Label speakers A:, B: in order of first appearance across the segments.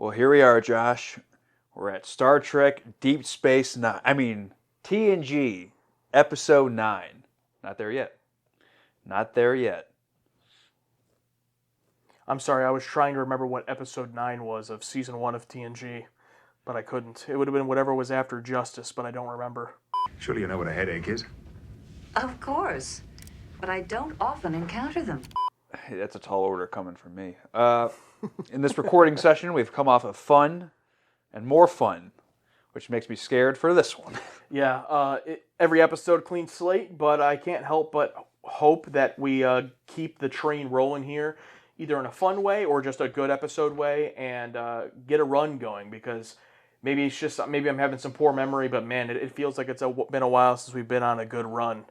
A: Well, here we are, Josh. We're at Star Trek Deep Space Nine. I mean, TNG, Episode 9. Not there yet. Not there yet.
B: I'm sorry, I was trying to remember what Episode 9 was of Season 1 of TNG, but I couldn't. It would have been whatever was after Justice, but I don't remember.
C: Surely you know what a headache is?
D: Of course, but I don't often encounter them.
A: Hey, that's a tall order coming from me. In this recording session, we've come off of fun and more fun, which makes me scared for this one.
B: Yeah, every episode clean slate, but I can't help but hope that we keep the train rolling here, either in a fun way or just a good episode way, and get a run going, because maybe I'm having some poor memory, but man, it feels like it's been a while since we've been on a good run,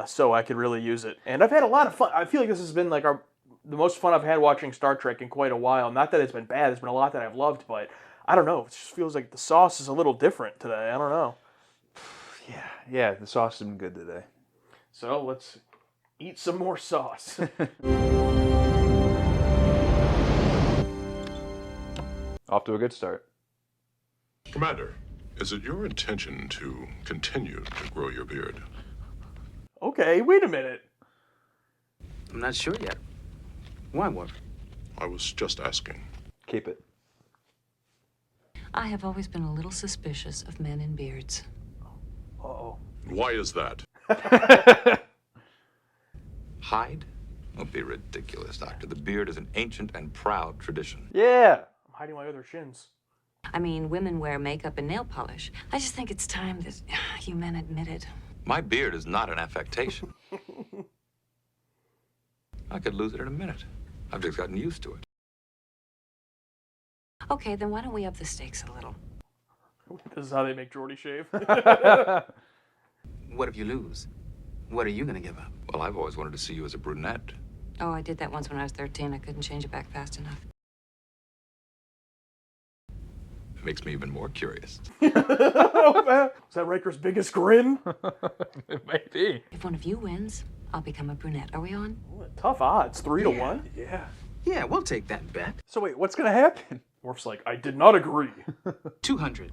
B: so I could really use it. And I've had a lot of fun. I feel like this has been like the most fun I've had watching Star Trek in quite a while. Not that it's been bad, there's been a lot that I've loved, but I don't know, it just feels like the sauce is a little different today. I don't know.
A: Yeah, the sauce has been good today.
B: So let's eat some more sauce.
A: Off to a good start.
E: Commander, is it your intention to continue to grow your beard?
B: Okay, wait a minute.
F: I'm not sure yet. Why, what?
E: I was just asking.
A: Keep it.
D: I have always been a little suspicious of men in beards.
B: Uh-oh.
E: Why is that?
G: Hide? Don't be ridiculous, Doctor. The beard is an ancient and proud tradition.
A: Yeah.
B: I'm hiding my other shins.
D: I mean, women wear makeup and nail polish. I just think it's time that you men admit it.
G: My beard is not an affectation. I could lose it in a minute. I've just gotten used to it.
D: Okay, then why don't we up the stakes a little?
B: This is how they make Geordi shave.
F: What if you lose? What are you gonna give up?
G: Well, I've always wanted to see you as a brunette.
D: Oh, I did that once when I was 13. I couldn't change it back fast enough.
G: It makes me even more curious.
B: Oh, man. Is that Riker's biggest grin?
A: It might be.
D: If one of you wins, I'll become a brunette. Are we on?
B: Tough odds, 3-1.
A: Yeah.
F: Yeah, we'll take that bet.
A: So wait, what's going to happen?
B: Worf's like, I did not agree.
F: 200.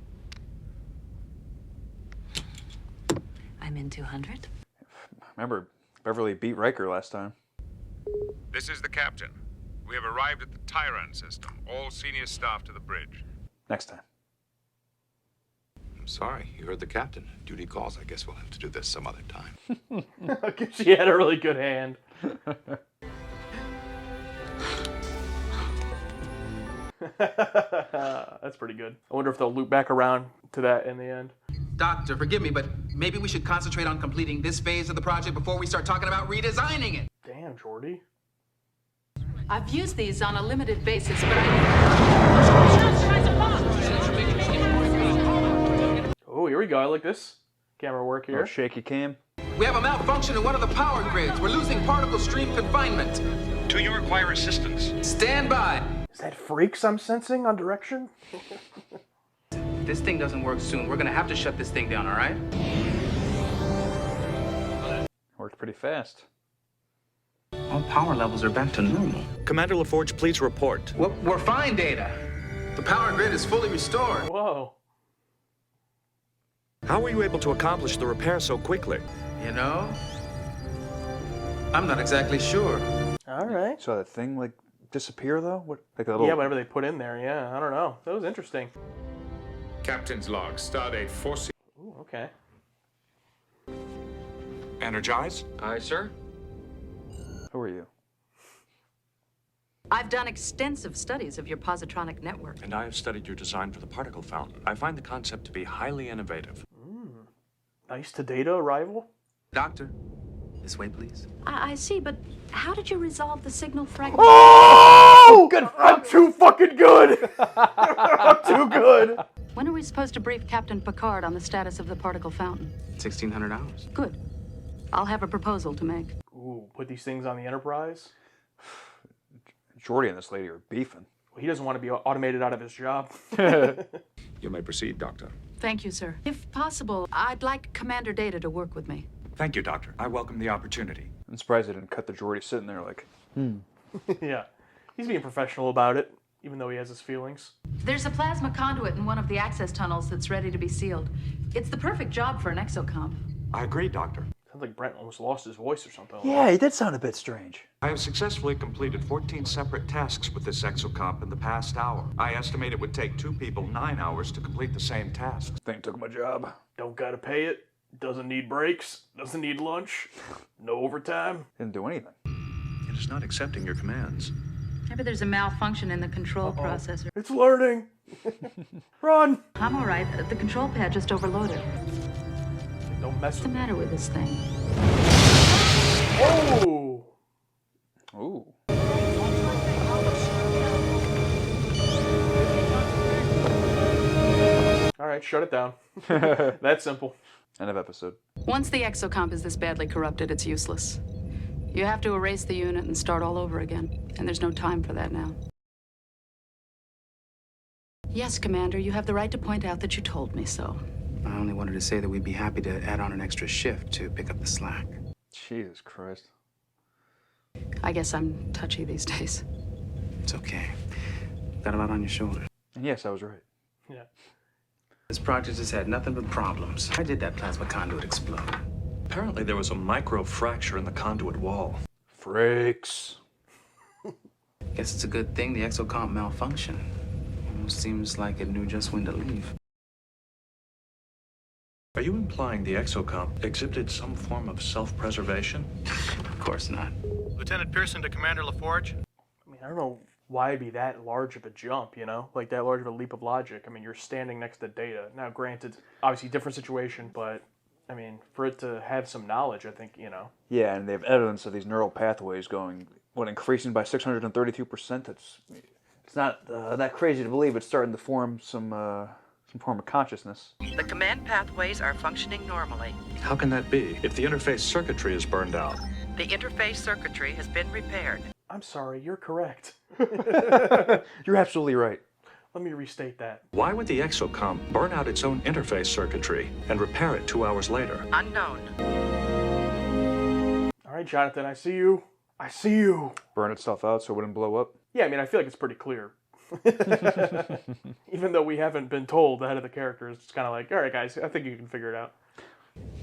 D: I'm in 200.
A: Remember, Beverly beat Riker last time.
C: This is the captain. We have arrived at the Tyran system. All senior staff to the bridge.
A: Next time.
G: I'm sorry, you heard the captain. Duty calls. I guess we'll have to do this some other time.
B: She had a really good hand. That's pretty good. I wonder if they'll loop back around to that in the end.
H: Doctor, forgive me, but maybe we should concentrate on completing this phase of the project before we start talking about redesigning it.
B: Damn, Geordi.
I: I've used these on a limited basis, but
B: Oh, here we go. I like this camera work here.
A: Oh, shaky cam.
H: We have a malfunction in one of the power grids. We're losing particle stream confinement.
C: Do you require assistance?
H: Stand by.
B: Is that freaks I'm sensing on direction?
H: If this thing doesn't work soon, we're gonna have to shut this thing down, all right?
A: Worked pretty fast.
F: All power levels are back to normal.
J: Commander LaForge, please report.
H: We're fine, Data. The power grid is fully restored.
B: Whoa.
J: How were you able to accomplish the repair so quickly?
H: You know, I'm not exactly sure.
B: All right.
A: So that thing, like, disappear, though? What? Like a little...
B: Yeah, whatever they put in there. Yeah, I don't know. That was interesting.
C: Captain's log, stardate 4C.
B: Ooh, okay.
C: Energize?
G: Aye, sir.
A: Who are you?
I: I've done extensive studies of your positronic network.
J: And I have studied your design for the particle fountain. I find the concept to be highly innovative.
B: Nice to Data arrival.
F: Doctor, this way, please.
I: I see, but how did you resolve the signal fragment?
B: Oh! Good. I'm too fucking good. I'm too good.
I: When are we supposed to brief Captain Picard on the status of the particle fountain?
F: 1,600 hours.
I: Good. I'll have a proposal to make.
B: Ooh, put these things on the Enterprise.
A: Geordi and this lady are beefing.
B: Well, he doesn't want to be automated out of his job.
C: You may proceed, Doctor.
I: Thank you, sir. If possible, I'd like Commander Data to work with me.
J: Thank you, Doctor. I welcome the opportunity.
A: I'm surprised they didn't cut the Geordi sitting there like,
B: Yeah. He's being professional about it. even though he has his feelings.
I: There's a plasma conduit in one of the access tunnels that's ready to be sealed. It's the perfect job for an exocomp.
J: I agree, Doctor.
B: Sounds like Brent almost lost his voice or something.
A: Yeah, he did sound a bit strange.
J: I have successfully completed 14 separate tasks with this exocomp in the past hour. I estimate it would take 2 people 9 hours to complete the same tasks.
A: Think took my job.
B: Don't gotta pay it. Doesn't need breaks. Doesn't need lunch. No overtime.
A: Didn't do anything.
J: It is not accepting your commands.
I: Maybe there's a malfunction in the control processor.
B: It's learning. Run.
I: I'm all right. The control pad just overloaded.
B: Don't mess
I: What's the
B: with me.
I: matter with this thing?
B: Oh!
A: Ooh.
B: Alright, shut it down. That's simple.
A: End of episode.
I: Once the exocomp is this badly corrupted, it's useless. You have to erase the unit and start all over again. And there's no time for that now. Yes, Commander, you have the right to point out that you told me so.
H: I only wanted to say that we'd be happy to add on an extra shift to pick up the slack.
A: Jesus Christ.
I: I guess I'm touchy these days.
H: It's okay. Got a lot on your shoulders.
A: And yes, I was right.
B: Yeah.
H: This project has had nothing but problems. Why did that plasma conduit explode?
J: Apparently there was a micro fracture in the conduit wall.
A: Freaks.
H: Guess it's a good thing the exocomp malfunctioned. Almost seems like it knew just when to leave.
J: Are you implying the exocomp exhibited some form of self-preservation?
H: Of course not.
K: Lieutenant Pearson to Commander LaForge.
B: I mean, I don't know why it'd be that large of a jump, you know? Like, that large of a leap of logic. I mean, you're standing next to Data. Now, granted, obviously different situation, but, I mean, for it to have some knowledge, I think, you know.
A: Yeah, and they have evidence of these neural pathways going, increasing by 632%. It's not that crazy to believe it's starting to form some form of consciousness.
L: The command pathways are functioning normally.
J: How can that be if the interface circuitry is burned out?
L: The interface circuitry has been repaired.
B: I'm sorry, you're correct.
A: You're absolutely right.
B: Let me restate that.
J: Why would the exocomp burn out its own interface circuitry and repair it 2 hours later?
L: Unknown.
B: All right, Jonathan, I see you. I see you.
A: Burn itself out so it wouldn't blow up.
B: Yeah, I mean, I feel like it's pretty clear. Even though we haven't been told, the head of the characters, it's kind of like, all right, guys, I think you can figure it out.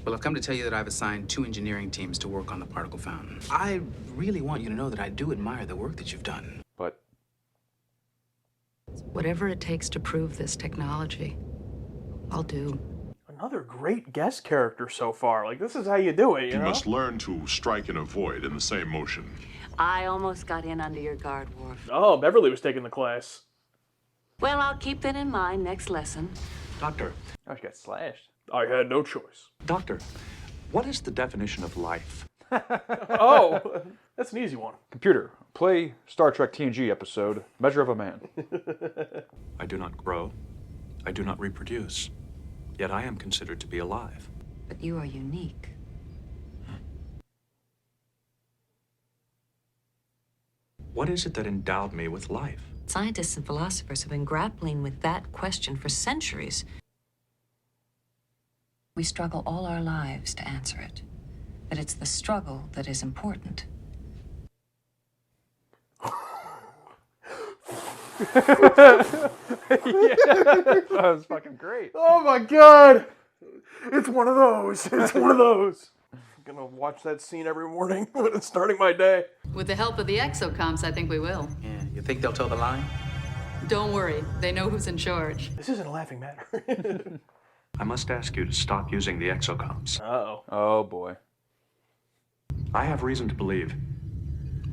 H: Well, I've come to tell you that I've assigned 2 engineering teams to work on the particle fountain. I really want you to know that I do admire the work that you've done.
A: But
I: Whatever it takes to prove this technology, I'll do.
B: Another great guest character so far. Like, this is how you do it, you know?
E: You must learn to strike and avoid in the same motion.
D: I almost got in under your guard, Worf.
B: Oh, Beverly was taking the class.
D: Well, I'll keep that in mind next lesson.
J: Doctor,
A: oh, she got slashed.
B: I had no choice.
J: Doctor, what is the definition of life?
B: Oh, that's an easy one.
A: Computer, play Star Trek TNG episode, Measure of a Man.
J: I do not grow. I do not reproduce. Yet I am considered to be alive.
D: But you are unique.
J: What is it that endowed me with life?
D: Scientists and philosophers have been grappling with that question for centuries. We struggle all our lives to answer it. But it's the struggle that is important.
A: Yeah, that was fucking great.
B: Oh my god! It's one of those. It's one of those. I'm gonna watch that scene every morning when it's starting my day.
I: With the help of the exocomps, I think we will.
H: Yeah, you think they'll toe the line?
I: Don't worry, they know who's in charge.
B: This isn't a laughing matter.
J: I must ask you to stop using the exocomps.
B: Uh-oh.
A: Oh boy.
J: I have reason to believe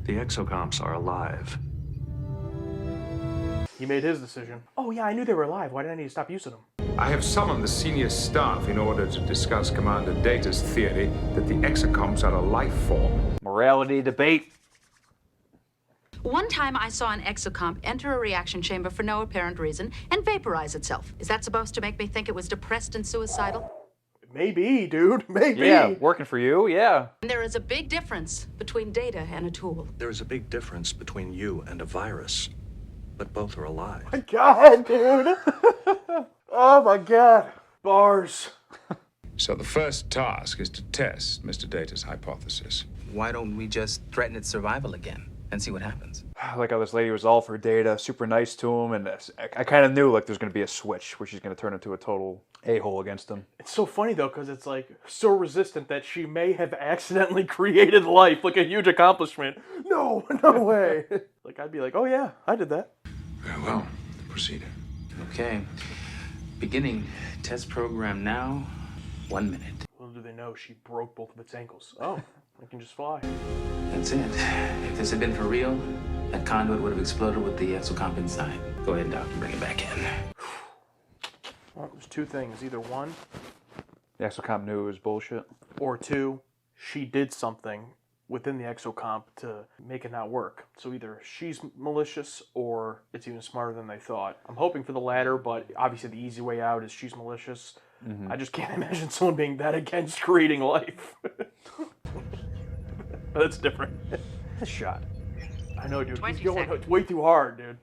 J: the exocomps are alive.
B: He made his decision. Oh yeah, I knew they were alive. Why did I need to stop using them?
C: I have summoned the senior staff in order to discuss Commander Data's theory that the exocomps are a life form.
A: Morality debate.
I: One time I saw an exocomp enter a reaction chamber for no apparent reason and vaporize itself. Is that supposed to make me think it was depressed and suicidal?
B: Maybe, dude. Maybe.
A: Yeah, working for you, yeah.
I: And there is a big difference between data and a tool.
J: There is a big difference between you and a virus, but both are alive.
B: My god, dude. Oh my god. Bars.
C: So the first task is to test Mr. Data's hypothesis.
H: Why don't we just threaten its survival again and see what happens?
A: like how this lady was all for Data, super nice to him, and I kind of knew like there's going to be a switch where she's going to turn into a total a-hole against him.
B: It's so funny though, because it's like so resistant that she may have accidentally created life, like a huge accomplishment. No way. Like I'd be like, oh yeah, I did that.
E: Very well. Proceed.
H: Okay. Beginning test program now. 1 minute.
B: Little do they know she broke both of its ankles. Oh, it can just fly.
H: That's it. If this had been for real, that conduit would have exploded with the exocomp inside. Go ahead, Doc, and bring it back in.
B: Well, there's two things. Either one,
A: The exocomp knew it was bullshit.
B: or two, she did something within the exocomp to make it not work. So either she's malicious or it's even smarter than they thought. I'm hoping for the latter, but obviously the easy way out is she's malicious. I just can't imagine someone being that against creating life. But that's different.
A: A shot.
B: I know, dude.
L: 20
B: He's going
L: seconds.
B: way too hard, dude.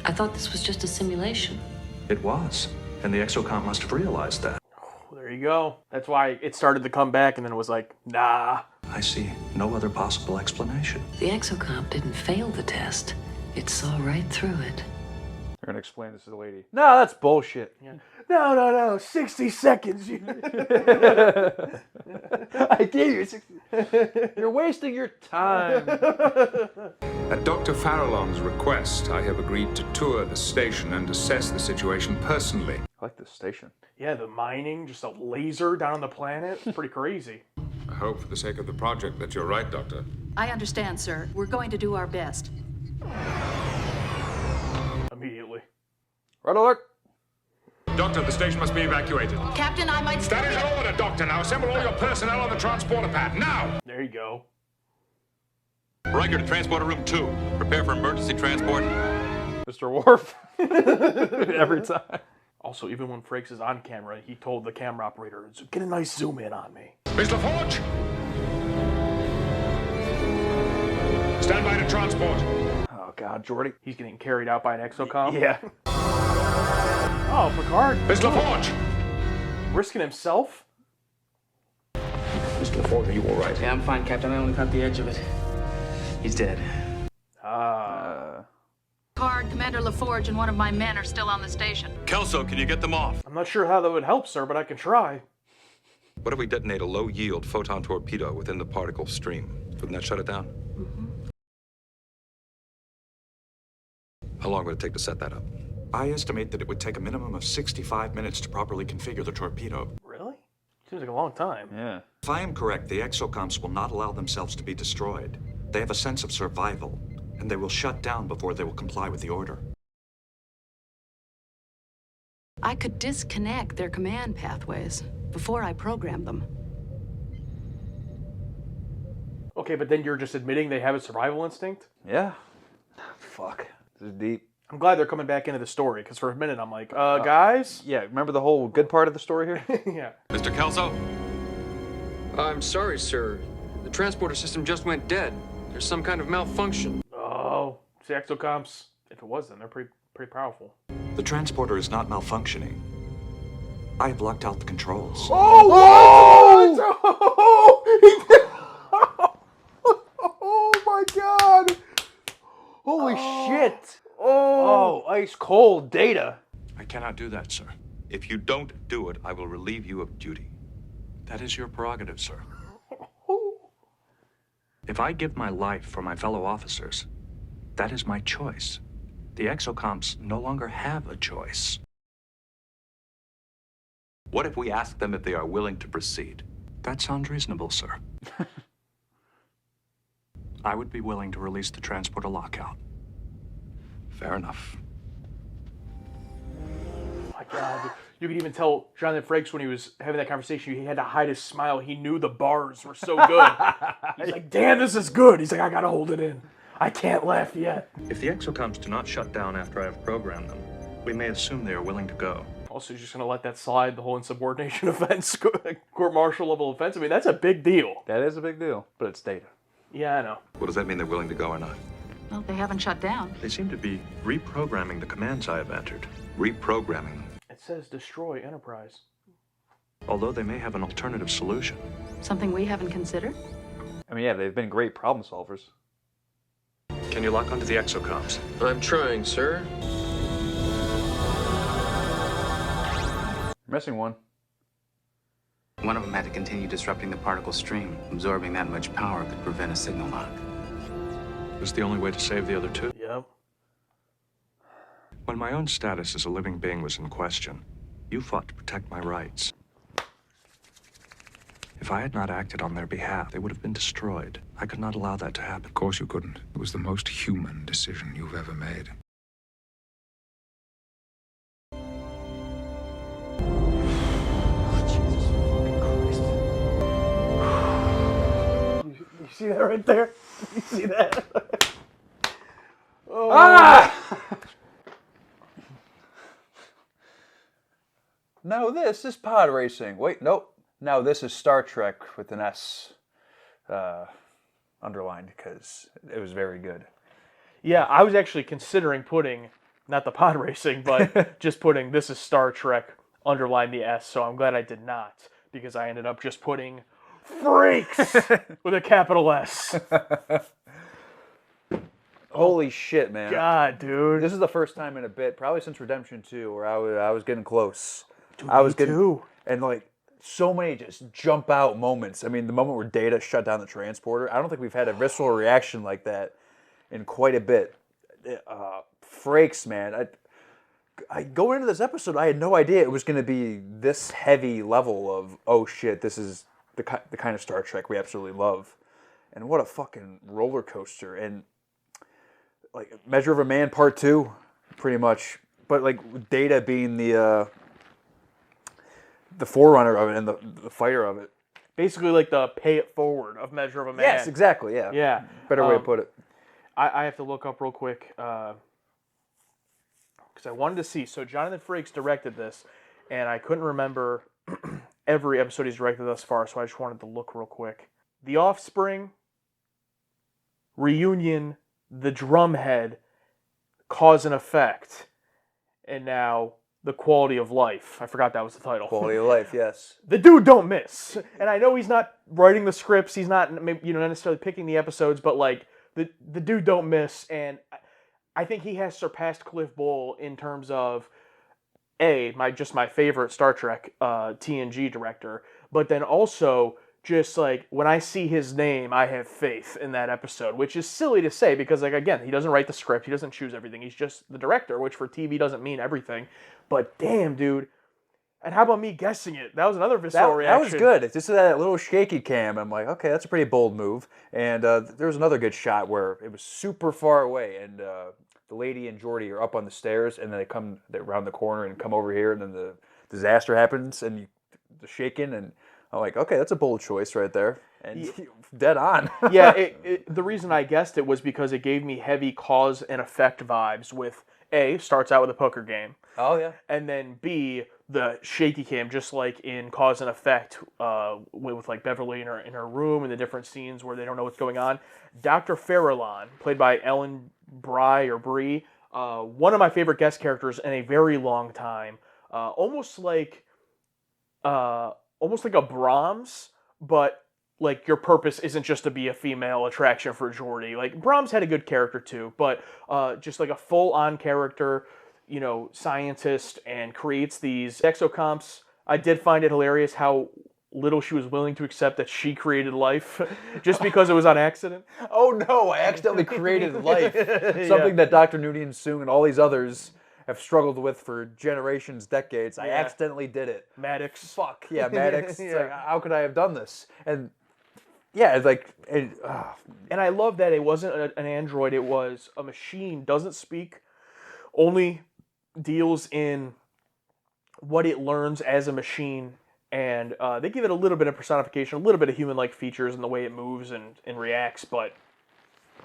M: I thought this was just a simulation.
J: It was. And the exocomp must have realized that.
B: Well, there you go. That's why it started to come back, and then it was like, nah.
J: I see no other possible explanation.
M: The exocomp didn't fail the test. It saw right through it.
A: They're going to explain this to the lady. No, that's bullshit.
B: Yeah. No. 60 seconds.
A: I gave you 60. You're wasting your time.
C: At Dr. Farallon's request, I have agreed to tour the station and assess the situation personally.
A: I like this station.
B: Yeah, the mining, just a laser down on the planet. It's pretty crazy.
C: I hope for the sake of the project that you're right, Doctor.
I: I understand, sir. We're going to do our best.
B: Immediately.
A: Red alert.
C: Doctor, the station must be evacuated.
I: Captain, I might...
C: That is an order, Doctor. Now assemble all your personnel on the transporter pad, now!
B: There you go.
G: Riker to transporter room 2. Prepare for emergency transport.
A: Mr. Worf. Every time.
B: Also, even when Frakes is on camera, he told the camera operator, get a nice zoom in on me.
C: Miss LaForge! Stand by to transport.
A: Oh, God, Jordy.
B: He's getting carried out by an exocomp.
A: Yeah.
B: Oh, Picard.
C: Miss LaForge!
B: Risking himself?
C: Miss LaForge, are you all right?
H: Yeah, I'm fine, Captain. I only caught the edge of it. He's dead.
I: Picard, Commander LaForge, and one of my men are still on the station.
G: Kelso, can you get them off?
B: I'm not sure how that would help, sir, but I can try.
G: What if we detonate a low-yield photon torpedo within the particle stream? Wouldn't that shut it down? How long would it take to set that up?
J: I estimate that it would take a minimum of 65 minutes to properly configure the torpedo.
B: Really? Seems like a long time.
A: Yeah.
J: If I am correct, the exocomps will not allow themselves to be destroyed. They have a sense of survival, and they will shut down before they will comply with the order.
I: I could disconnect their command pathways before I program them.
B: Okay, but then you're just admitting they have a survival instinct?
A: Yeah. Fuck. This is deep.
B: I'm glad they're coming back into the story, because for a minute I'm like, guys?
A: Yeah, remember the whole good part of the story here?
B: Yeah.
G: Mr. Kelso?
N: I'm sorry, sir. The transporter system just went dead. There's some kind of malfunction.
B: Oh, see, exocomps, if it was then, they're pretty powerful.
J: The transporter is not malfunctioning. I have locked out the controls.
B: Oh, oh my God! Holy shit! Oh, ice cold Data.
J: I cannot do that, sir.
G: If you don't do it, I will relieve you of duty.
J: That is your prerogative, sir. If I give my life for my fellow officers, that is my choice. The exocomps no longer have a choice.
G: What if we ask them if they are willing to proceed?
J: That sounds reasonable, sir. I would be willing to release the transporter lockout.
G: Fair enough.
B: Oh my God. You could even tell Jonathan Frakes when he was having that conversation, he had to hide his smile. He knew the bars were so good. He's like, damn, this is good. He's like, I gotta hold it in. I can't laugh yet.
J: If the exocomps do not shut down after I have programmed them, we may assume they are willing to go.
B: Also, he's just gonna let that slide, the whole insubordination offense, court-martial level offense. I mean, that's a big deal.
A: That is a big deal, but it's Data.
B: Yeah, I know.
G: What does that mean, they're willing to go or not?
I: Well, they haven't shut down.
J: They seem to be reprogramming the commands I have entered.
G: Reprogramming them.
B: It says destroy Enterprise.
J: Although they may have an alternative solution.
I: Something we haven't considered?
A: I mean, yeah, they've been great problem solvers.
J: Can you lock onto the exocomms?
N: I'm trying, sir.
A: Missing one.
H: One of them had to continue disrupting the particle stream. Absorbing that much power could prevent a signal lock.
J: It was the only way to save the other two.
B: Yep.
J: When my own status as a living being was in question, you fought to protect my rights. If I had not acted on their behalf, they would have been destroyed. I could not allow that to happen.
C: Of course you couldn't. It was the most human decision you've ever made.
B: You see that right there? You see that? Oh.
A: Ah! No, this is pod racing. Wait, nope. Now this is Star Trek with an S underlined because it was very good.
B: Yeah, I was actually considering putting, not the pod racing, but just putting this is Star Trek, underline the S, so I'm glad I did not, because I ended up just putting freaks with a capital S.
A: Holy shit, man.
B: God, dude.
A: This is the first time in a bit, probably since Redemption 2, where I was getting close.
B: Dude,
A: I was
B: me too.
A: And like, so many just jump out moments. I mean, the moment where Data shut down the transporter, I don't think we've had a visceral reaction like that in quite a bit. Frakes, man. I going into this episode, I had no idea it was going to be this heavy level of, oh shit, this is the kind of Star Trek we absolutely love. And what a fucking roller coaster. And like Measure of a Man Part 2, pretty much. But like Data being the forerunner of it and the fighter of it.
B: Basically like the pay it forward of Measure of a Man.
A: Yes, exactly, yeah.
B: Yeah.
A: Better way to put it.
B: I have to look up real quick because I wanted to see. So Jonathan Frakes directed this, and I couldn't remember every episode he's directed thus far, so I just wanted to look real quick. The Offspring, Reunion, The Drumhead, Cause and Effect, and now The Quality of Life. I forgot that was the title.
A: Quality of Life, yes.
B: The dude don't miss. And I know he's not writing the scripts, he's not not necessarily picking the episodes, but like the dude don't miss, and I think he has surpassed Cliff Bole in terms of my favorite Star Trek TNG director, but then also just like when I see his name, I have faith in that episode, which is silly to say because like again, he doesn't write the script, he doesn't choose everything, he's just the director, which for TV doesn't mean everything. But damn, dude. And how about me guessing it? That was another visceral reaction.
A: That was good. It's just that little shaky cam. I'm like, okay, that's a pretty bold move. And there was another good shot where it was super far away, and the lady and Geordi are up on the stairs, and then they around the corner and come over here, and then the disaster happens, and the shaking, and I'm like, okay, that's a bold choice right there. And dead on.
B: Yeah, the reason I guessed it was because it gave me heavy cause and effect vibes with A, starts out with a poker game.
A: Oh, yeah.
B: And then B, the shaky cam, just like in Cause and Effect with like Beverly in her room and the different scenes where they don't know what's going on. Dr. Farallon, played by Ellen Brie, one of my favorite guest characters in a very long time. Almost like a Brahms, but like your purpose isn't just to be a female attraction for Geordi. Like Brahms had a good character too, but just like a full-on character, scientist, and creates these exocomps. I did find it hilarious how little she was willing to accept that she created life just because it was on accident.
A: Oh no, I accidentally created life. Something that Dr. Noonien Soong and all these others have struggled with for generations, decades. I accidentally did it.
B: Maddox.
A: Fuck. Yeah, Maddox. It's like, how could I have done this? And yeah, it's like...
B: And I love that it wasn't an android, it was a machine, doesn't speak, only deals in what it learns as a machine, and they give it a little bit of personification, a little bit of human-like features in the way it moves and reacts, but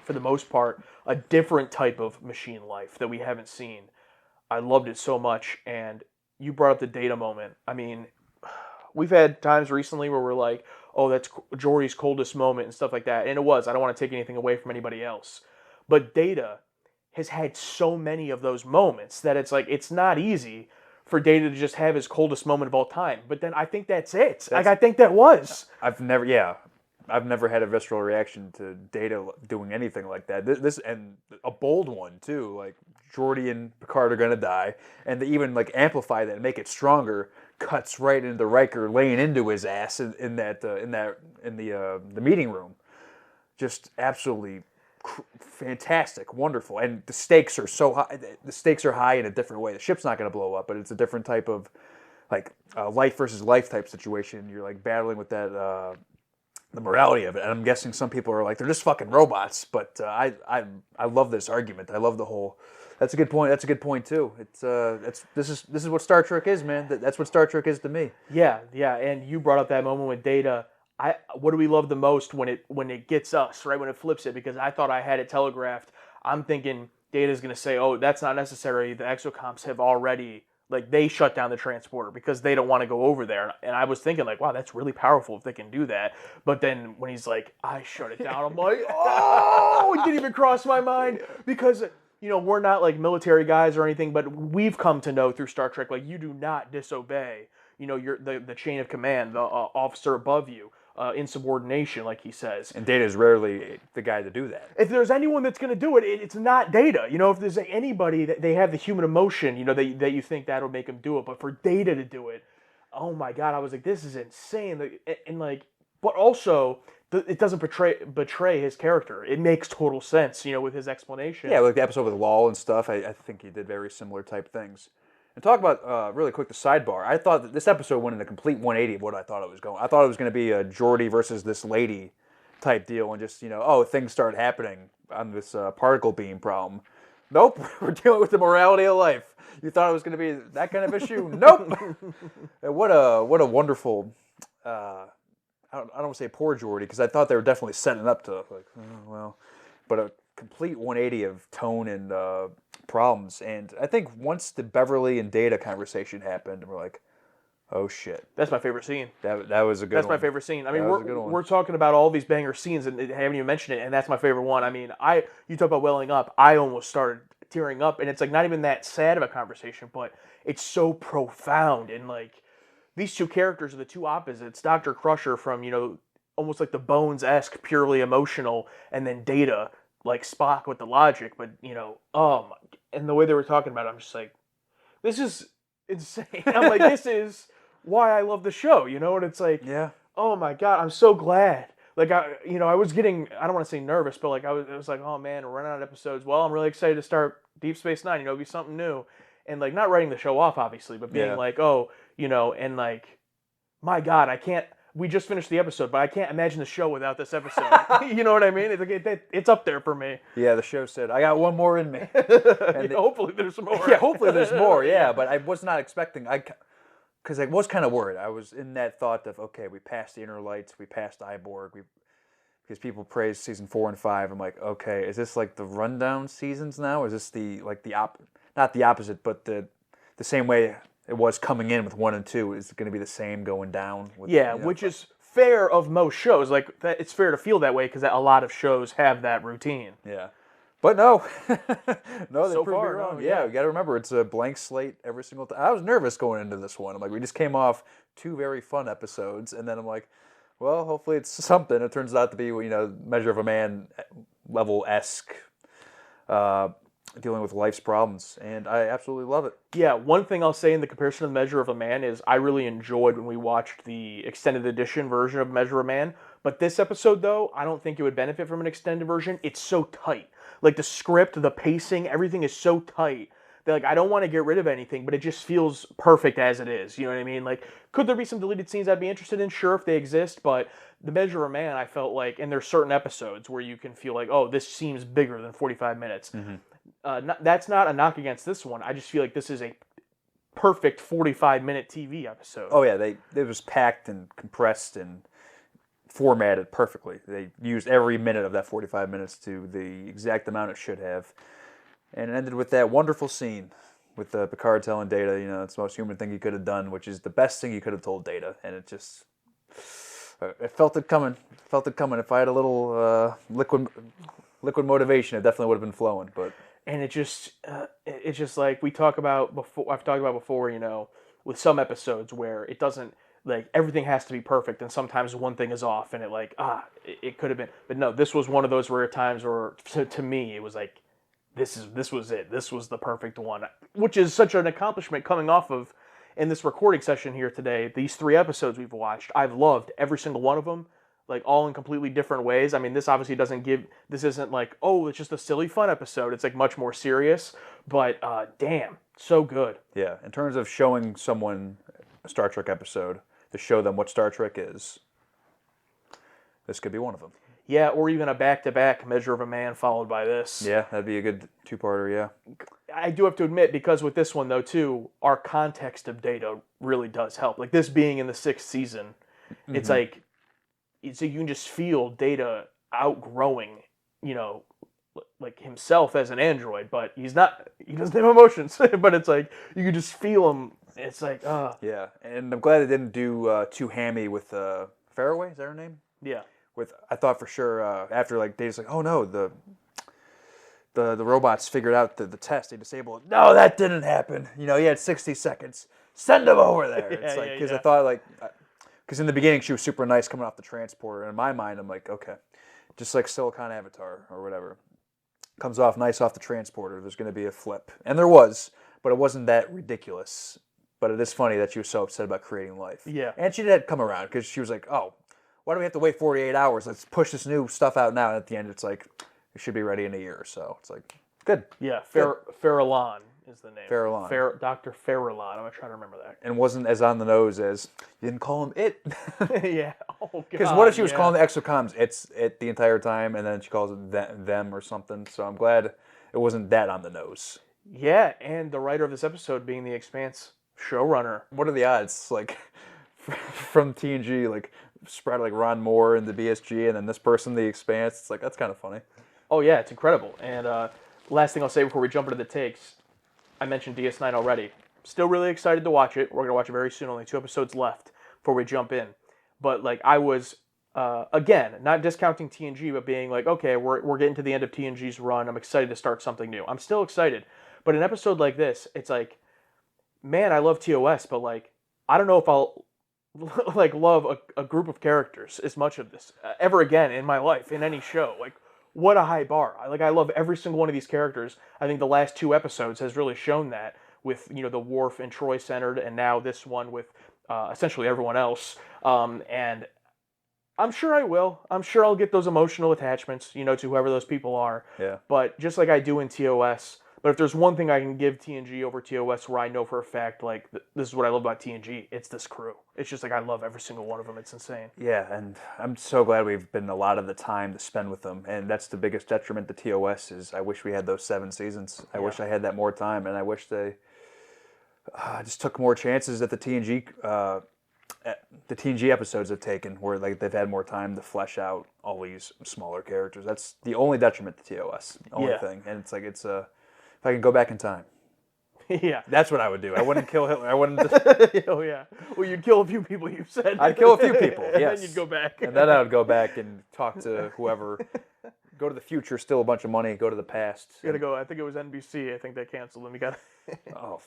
B: for the most part, a different type of machine life that we haven't seen. I loved it so much, and you brought up the Data moment. I mean, we've had times recently where we're like, oh, that's Geordi's coldest moment and stuff like that, and it was. I don't want to take anything away from anybody else. But Data has had so many of those moments that it's like, it's not easy for Data to just have his coldest moment of all time. But then I think that's it. I think that was.
A: I've never, I've never had a visceral reaction to Data doing anything like that. This and a bold one too. Like Geordi and Picard are gonna die, and they even like amplify that and make it stronger. Cuts right into Riker laying into his ass in the meeting room. Just absolutely fantastic, wonderful, and the stakes are so high. The stakes are high in a different way. The ship's not going to blow up, but it's a different type of like life versus life type situation. You're like battling with that the morality of it, and I'm guessing some people are like they're just fucking robots. But I love this argument. I love the whole. That's a good point. That's a good point too. This is what Star Trek is, man. That's what Star Trek is to me.
B: Yeah, and you brought up that moment with Data. What do we love the most when it gets us, right? When it flips it, because I thought I had it telegraphed. I'm thinking Data's going to say, "Oh, that's not necessary. The exocomps have already they shut down the transporter because they don't want to go over there." And I was thinking like, "Wow, that's really powerful if they can do that." But then when he's like, "I shut it down," I'm like, "Oh, it didn't even cross my mind," because we're not like military guys or anything, but we've come to know through Star Trek you do not disobey. You're the chain of command, the officer above you. Insubordination, like he says.
A: And Data is rarely the guy to do that.
B: If there's anyone that's going to do it, it's not Data. If there's anybody that they have the human emotion, that you think that'll make him do it. But for Data to do it, oh my God, I was like, this is insane. But also, it doesn't betray his character. It makes total sense, with his explanation.
A: Yeah, like the episode with Law and stuff. I think he did very similar type things. And talk about, really quick, the sidebar. I thought that this episode went in a complete 180 of what I thought it was going. I thought it was going to be a Geordi versus this lady type deal and just, things start happening on this particle beam problem. Nope, we're dealing with the morality of life. You thought it was going to be that kind of issue? Nope. And what a wonderful, I don't want to say poor Geordi, because I thought they were definitely setting up to, but a complete 180 of tone and problems. And I think once the Beverly and Data conversation happened, we're like, oh shit.
B: That's my favorite scene.
A: That was a good one.
B: That's my favorite scene. I mean,
A: we're
B: we're talking about all these banger scenes and haven't even mentioned it, and that's my favorite one. I mean, you talk about welling up, I almost started tearing up, and it's like not even that sad of a conversation, but it's so profound. And like these two characters are the two opposites. Dr. Crusher from, almost like the Bones-esque, purely emotional, and then Data, like Spock with the logic, but and the way they were talking about it, I'm just like, this is insane. I'm like, this is why I love the show, and it's like,
A: yeah,
B: oh my God, I'm so glad. Like I was getting, I don't want to say nervous, but like it was like, oh man, we're running out of episodes. Well, I'm really excited to start Deep Space Nine. It'll be something new, and like not writing the show off, obviously, but being like, oh, and like, my God, I can't. We just finished the episode, but I can't imagine the show without this episode. You know what I mean? It's like it's up there for me.
A: Yeah, the show said, I got one more in me.
B: And hopefully there's more.
A: Yeah, hopefully there's more, yeah. But I was not expecting, because I was kind of worried. I was in that thought of, okay, we passed the Inner Lights, we passed Iborg, because people praised season 4 and 5. I'm like, okay, is this like the rundown seasons now? Is this not the opposite, but the same way it was coming in with 1 and 2? Is it going to be the same going down?
B: Which is fair of most shows. Like it's fair to feel that way because a lot of shows have that routine.
A: Yeah, but no, no, they
B: so
A: proved me
B: far,
A: wrong.
B: no,
A: Yeah, you got to remember it's a blank slate every single time. I was nervous going into this one. I'm like, we just came off 2 very fun episodes, and then I'm like, well, hopefully it's something. It turns out to be Measure of a Man level-esque. Dealing with life's problems, and I absolutely love it.
B: Yeah, one thing I'll say in the comparison of Measure of a Man is I really enjoyed when we watched the extended edition version of Measure of a Man, but this episode, though, I don't think it would benefit from an extended version. It's so tight. Like, the script, the pacing, everything is so tight that, like, I don't want to get rid of anything, but it just feels perfect as it is, you know what I mean? Like, could there be some deleted scenes I'd be interested in? Sure, if they exist, but the Measure of a Man, I felt like, and there's certain episodes where you can feel like, oh, this seems bigger than 45 minutes.
A: Mm-hmm.
B: That's not a knock against this one. I just feel like this is a perfect 45-minute TV episode.
A: Oh yeah, it was packed and compressed and formatted perfectly. They used every minute of that 45 minutes to the exact amount it should have, and it ended with that wonderful scene with Picard telling Data, it's the most human thing he could have done, which is the best thing he could have told Data, and it just, I felt it coming. If I had a little liquid motivation, it definitely would have been flowing, but.
B: And it's just like I've talked about before, with some episodes where it doesn't, like everything has to be perfect, and sometimes one thing is off, and it could have been. But no, this was one of those rare times where to me it was like, this was it. This was the perfect one, which is such an accomplishment coming off of in this recording session here today. These 3 episodes we've watched, I've loved every single one of them. Like all in completely different ways. I mean, this obviously this isn't like, oh, it's just a silly fun episode. It's like much more serious, but damn, so good.
A: Yeah, in terms of showing someone a Star Trek episode to show them what Star Trek is, this could be one of them.
B: Yeah, or even a back-to-back Measure of a Man followed by this.
A: Yeah, that'd be a good 2-parter, yeah.
B: I do have to admit, because with this one though too, our context of Data really does help. Like this being in the 6th season, it's like, so you can just feel Data outgrowing, like himself as an android, but he doesn't have emotions. But it's like you can just feel him. It's like,
A: yeah, and I'm glad they didn't do too hammy with Faraway. Is that her name?
B: Yeah.
A: I thought for sure after like Data's like, oh no, the robots figured out the test. They disabled it. No, that didn't happen. He had 60 seconds. Send him over there. It's like because I thought like. Because in the beginning, she was super nice coming off the transporter. And in my mind, I'm like, okay, just like Silicon Avatar or whatever. Comes off nice off the transporter. There's going to be a flip. And there was, but it wasn't that ridiculous. But it is funny that she was so upset about creating life.
B: Yeah.
A: And she did come around because she was like, oh, why do we have to wait 48 hours? Let's push this new stuff out now. And at the end, it's like, it should be ready in a year or so. It's like, good.
B: Yeah, Farallon is the name.
A: Farallon.
B: Dr. Farallon. I'm going to try to remember that.
A: And wasn't as on the nose as, you didn't call him it.
B: Yeah. Oh, God.
A: Because what if she was calling the exocoms it's it the entire time, and then she calls it them or something? So I'm glad it wasn't that on the nose.
B: Yeah, and the writer of this episode being the Expanse showrunner.
A: What are the odds? Like, from TNG, like, spread like Ron Moore and the BSG, and then this person, the Expanse. It's like, that's kind of funny.
B: Oh, yeah, it's incredible. And last thing I'll say before we jump into the takes, I mentioned DS9 already. Still really excited to watch it. We're going to watch it very soon. Only 2 episodes left before we jump in. But, like, I was, again, not discounting TNG, but being like, okay, we're getting to the end of TNG's run. I'm excited to start something new. I'm still excited. But an episode like this, it's like, man, I love TOS, but, like, I don't know if I'll, like, love a group of characters as much of this ever again in my life, in any show. Like, what a high bar. I love every single one of these characters. I think the last 2 episodes has really shown that with, the Worf and Troy centered, and now this one with essentially everyone else. And I'm sure I will. I'm sure I'll get those emotional attachments, to whoever those people are.
A: Yeah.
B: But just like I do in TOS, but if there's one thing I can give TNG over TOS where I know for a fact, like, this is what I love about TNG, it's this crew. It's just like I love every single one of them. It's insane.
A: Yeah, and I'm so glad we've been a lot of the time to spend with them. And that's the biggest detriment to TOS is I wish we had those 7 seasons. I wish I had that more time, and I wish they just took more chances that the TNG episodes have taken, where like they've had more time to flesh out all these smaller characters. That's the only detriment to TOS. The only thing, and it's like if I can go back in time.
B: Yeah.
A: That's what I would do. I wouldn't kill Hitler. I wouldn't.
B: Oh, yeah. Well, you'd kill a few people, you said.
A: I'd kill a few people, yes.
B: And then you'd go back.
A: And then I would go back and talk to whoever. Go to the future, steal a bunch of money, go to the past.
B: You gotta go. I think it was NBC. I think they canceled them. You gotta.
A: Oh.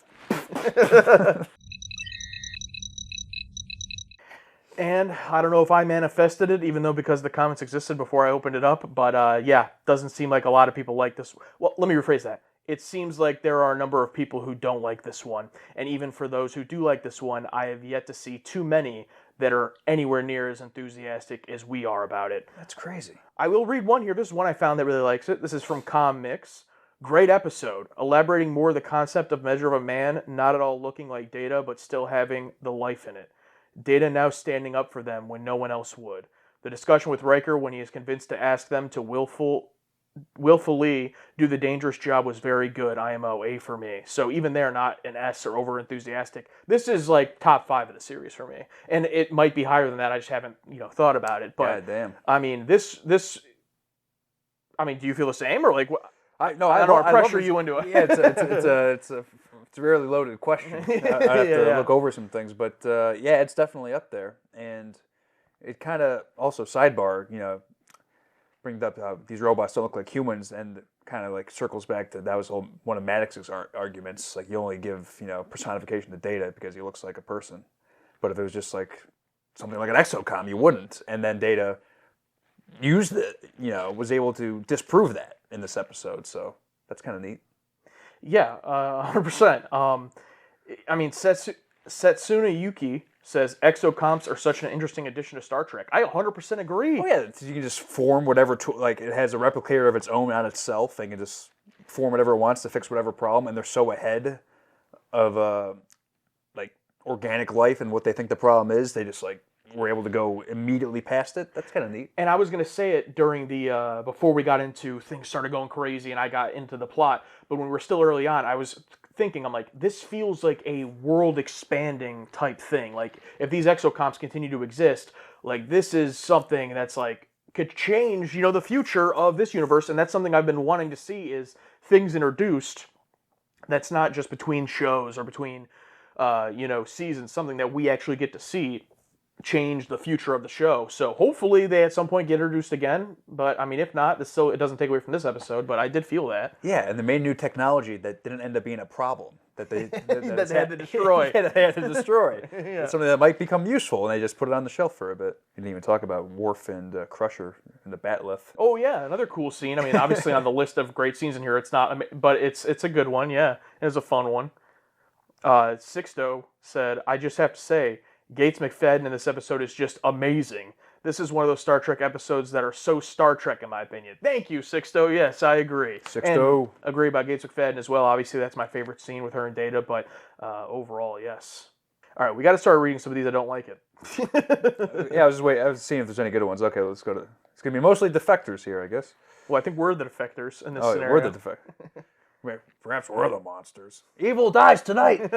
B: And I don't know if I manifested it, even though because the comments existed before I opened it up. But yeah, doesn't seem like a lot of people like this. Well, let me rephrase that. It seems like there are a number of people who don't like this one. And even for those who do like this one, I have yet to see too many that are anywhere near as enthusiastic as we are about it.
A: That's crazy.
B: I will read one here. This is one I found that really likes it. This is from Com Mix. Great episode. Elaborating more the concept of Measure of a Man, not at all looking like Data, but still having the life in it. Data now standing up for them when no one else would. The discussion with Riker when he is convinced to ask them to willfully do the dangerous job was very good. IMO, A for me. So even they're not an S or over enthusiastic. This is like top 5 of the series for me, and it might be higher than that. I just haven't thought about it. But
A: God damn.
B: I mean, this. I mean, do you feel the same or like?
A: I
B: don't want to pressure you into it.
A: Yeah, it's a really loaded question. I have to look over some things, but yeah, it's definitely up there, and it kind of also sidebar, brings up how these robots don't look like humans, and kind of like circles back to that was one of Maddox's arguments. Like you only give personification to Data because he looks like a person, But if it was just like something like an exocom, you wouldn't. And then Data used it, was able to disprove that in this episode. So that's kind of neat.
B: Yeah, 100%. I mean, Setsuna Yuki says exocomps are such an interesting addition to Star Trek. I 100% agree.
A: Oh yeah, you can just form whatever like it has a replicator of its own on itself. They can just form whatever it wants to fix whatever problem, and they're so ahead of like organic life and what they think the problem is. They just like were able to go immediately past it. That's kind of neat.
B: And I was going to say it during the before we got into things started going crazy and I got into the plot, but when we were still early on, I was thinking, I'm like, this feels like a world expanding type thing. Like if these exocomps continue to exist, like this is something that's like could change, the future of this universe. And that's something I've been wanting to see is things introduced that's not just between shows or between seasons, something that we actually get to see change the future of the show. So hopefully they at some point get introduced again. But I mean, if not, it doesn't take away from this episode. But I did feel that.
A: Yeah, and they made new technology that didn't end up being a problem that they
B: that they had to destroy.
A: Yeah, they had to destroy.
B: Yeah.
A: It's something that might become useful, and they just put it on the shelf for a bit. You didn't even talk about Worf and Crusher and the Batleth.
B: Oh yeah, another cool scene. I mean, obviously on the list of great scenes in here, it's not, but it's a good one. Yeah, it was a fun one. Sixto said, "I just have to say, Gates McFadden in this episode is just amazing. This is one of those Star Trek episodes that are so Star Trek, in my opinion." Thank you, Sixto. Yes, I agree.
A: Sixto.
B: And agree about Gates McFadden as well. Obviously, that's my favorite scene with her and Data, but overall, yes. All right, we got to start reading some of these. I don't like it.
A: Yeah, I was seeing if there's any good ones. Okay, let's go to. It's gonna be mostly defectors here, I guess.
B: Well, I think we're the defectors in this scenario.
A: We're the defectors. Perhaps we're the monsters. Evil dies tonight.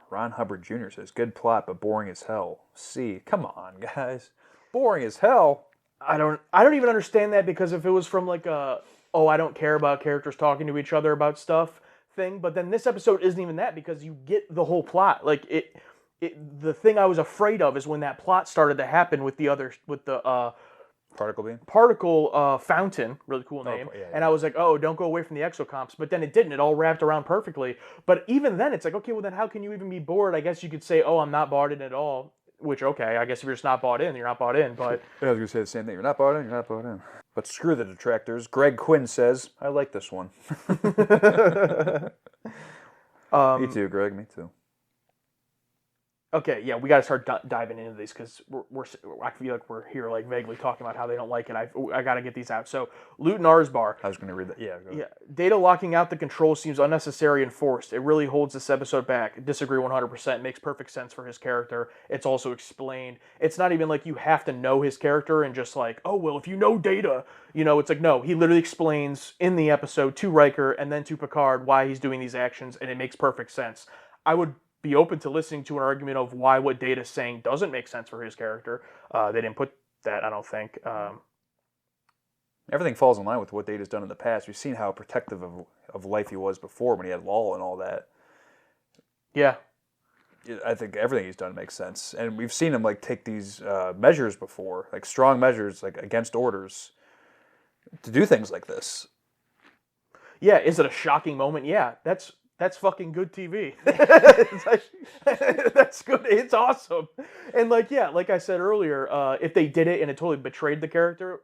A: Ron Hubbard Jr. says, "Good plot, but boring as hell." See, come on, guys, boring as hell.
B: I don't even understand that, because if it was from like a I don't care about characters talking to each other about stuff thing, but then this episode isn't even that, because you get the whole plot. Like the thing I was afraid of is when that plot started to happen with the particle fountain, really cool name.
A: Yeah.
B: And I was like, oh, don't go away from the exocomps. But then it didn't. It all wrapped around perfectly. But even then, it's like, okay, well then how can you even be bored? I guess you could say, oh, I'm not bought in at all. Which, okay, I guess if you're just not bought in, you're not bought in. But
A: I was going to say the same thing. You're not bought in, you're not bought in. But screw the detractors. Greg Quinn says, "I like this one." Me too, Greg. Me too.
B: Okay, yeah, we got to start diving into these, because I feel like we're here like vaguely talking about how they don't like it. I got to get these out. So, Luton Arsbar.
A: I was going to read that. Yeah.
B: Yeah. Data locking out the control seems unnecessary and forced. It really holds this episode back. Disagree 100%. Makes perfect sense for his character. It's also explained. It's not even like you have to know his character and just like, oh, well, if you know Data, it's like, no, he literally explains in the episode to Riker and then to Picard why he's doing these actions, and it makes perfect sense. I would be open to listening to an argument of why what Data's saying doesn't make sense for his character. They didn't put that, I don't think.
A: Everything falls in line with what Data's done in the past. We've seen how protective of life he was before when he had Law and all that.
B: Yeah.
A: I think everything he's done makes sense. And we've seen him like take these measures before, like strong measures, like against orders, to do things like this.
B: Yeah, is it a shocking moment? Yeah, that's fucking good TV. That's good. It's awesome. And like I said earlier, if they did it and it totally betrayed the character,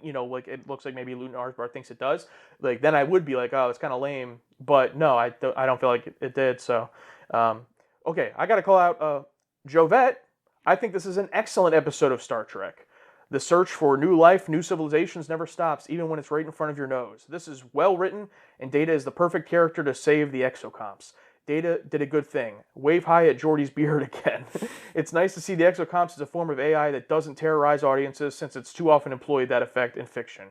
B: like it looks like maybe Luton Arsbar thinks it does, like then I would be like, oh, it's kind of lame. But no, I don't feel like it did. So, okay, I got to call out Jovette. I think this is an excellent episode of Star Trek. The search for new life, new civilizations never stops, even when it's right in front of your nose. This is well written, and Data is the perfect character to save the exocomps. Data did a good thing. Wave high at Geordi's beard again. It's nice to see the exocomps as a form of AI that doesn't terrorize audiences, since it's too often employed that effect in fiction.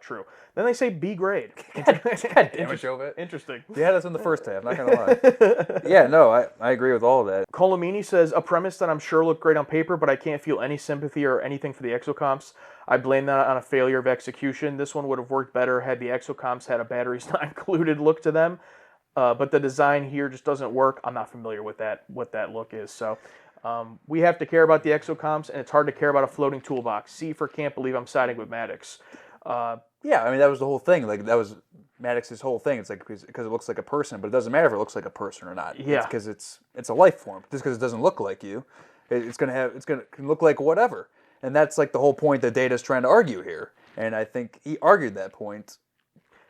B: True. Then they say B grade.
A: God damn it, Jovette.
B: Interesting.
A: Yeah, that's in the first half, not going to lie. Yeah, no, I agree with all of that.
B: Colomini says, a premise that I'm sure looked great on paper, but I can't feel any sympathy or anything for the exocomps. I blame that on a failure of execution. This one would have worked better had the exocomps had a batteries not included look to them. But the design here just doesn't work. I'm not familiar with what that look is. So we have to care about the exocomps, and it's hard to care about a floating toolbox. C for can't believe I'm siding with Maddox.
A: Yeah, I mean, that was the whole thing. Like, that was Maddox's whole thing. It's like because it looks like a person, but it doesn't matter if it looks like a person or not.
B: Yeah.
A: Because it's a life form. Just because it doesn't look like you, can look like whatever. And that's like the whole point that Data's trying to argue here. And I think he argued that point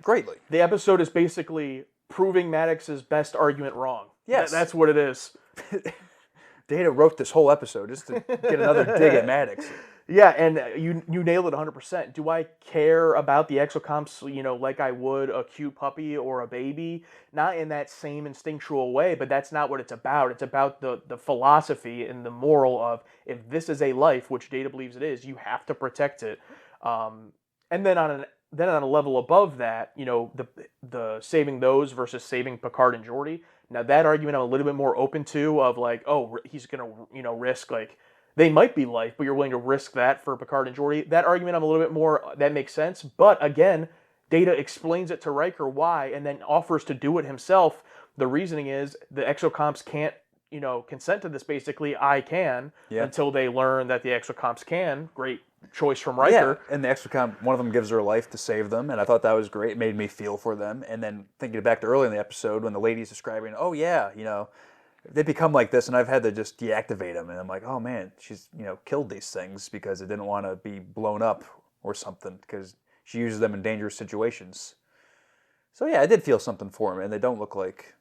A: greatly.
B: The episode is basically proving Maddox's best argument wrong.
A: Yes.
B: That's what it is.
A: Data wrote this whole episode just to get another dig at Maddox.
B: Yeah, and you nailed it 100%. Do I care about the exocomps, like I would a cute puppy or a baby? Not in that same instinctual way, but that's not what it's about. It's about the philosophy and the moral of, if this is a life, which Data believes it is, you have to protect it. And then on a level above that, the saving those versus saving Picard and Geordi. Now that argument I'm a little bit more open to, of like, oh, he's gonna risk, like, they might be life, but you're willing to risk that for Picard and Geordi. That argument I'm a little bit more, that makes sense. But again, Data explains it to Riker why, and then offers to do it himself. The reasoning is the exocomps can't consent to this. Basically, I can, until they learn that the exocomps can. Great choice from Riker.
A: Yeah, and the exocomp, one of them gives her life to save them, and I thought that was great. It made me feel for them. And then thinking back to early in the episode when the lady's describing, oh yeah, they become like this, and I've had to just deactivate them. And I'm like, oh man, she's killed these things because it didn't want to be blown up or something, because she uses them in dangerous situations. So yeah, I did feel something for them, and they don't look like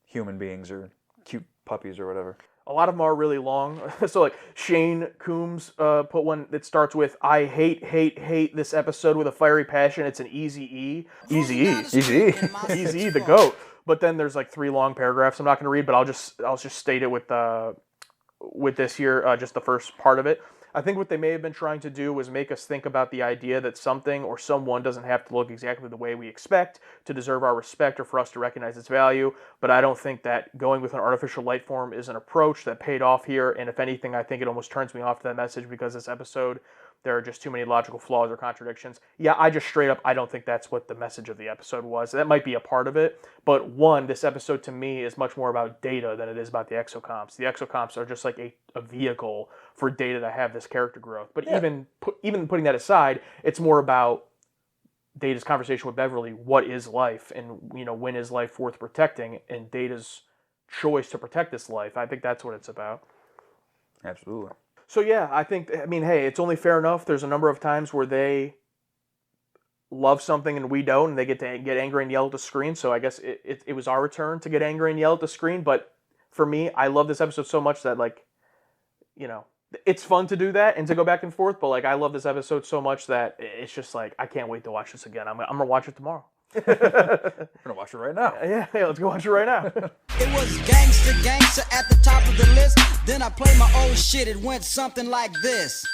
A: human beings or cute puppies or whatever.
B: A lot of them are really long. So like Shane Coombs put one that starts with, I hate this episode with a fiery passion. It's an Easy E. Easy E, the GOAT. But then there's like 3 long paragraphs I'm not going to read, but I'll just state it with this here, just the first part of it. I think what they may have been trying to do was make us think about the idea that something or someone doesn't have to look exactly the way we expect to deserve our respect or for us to recognize its value. But I don't think that going with an artificial life form is an approach that paid off here. And if anything, I think it almost turns me off to that message, because this episode, there are just too many logical flaws or contradictions. Yeah, I just straight up, I don't think that's what the message of the episode was. That might be a part of it. But this episode to me is much more about Data than it is about the exocomps. The exocomps are just like a vehicle for Data to have this character growth. But even putting that aside, it's more about Data's conversation with Beverly. What is life? And, when is life worth protecting? And Data's choice to protect this life. I think that's what it's about.
A: Absolutely.
B: So yeah, hey, it's only fair enough. There's a number of times where they love something and we don't, and they get to get angry and yell at the screen. So I guess it was our turn to get angry and yell at the screen. But for me, I love this episode so much that, like, it's fun to do that and to go back and forth. But like, I love this episode so much that it's just like, I can't wait to watch this again. I'm gonna watch it tomorrow.
A: We're gonna watch it right now.
B: Yeah, let's go watch it right now.
O: It was gangster at the top of the list. Then I played my old shit. It went something like this.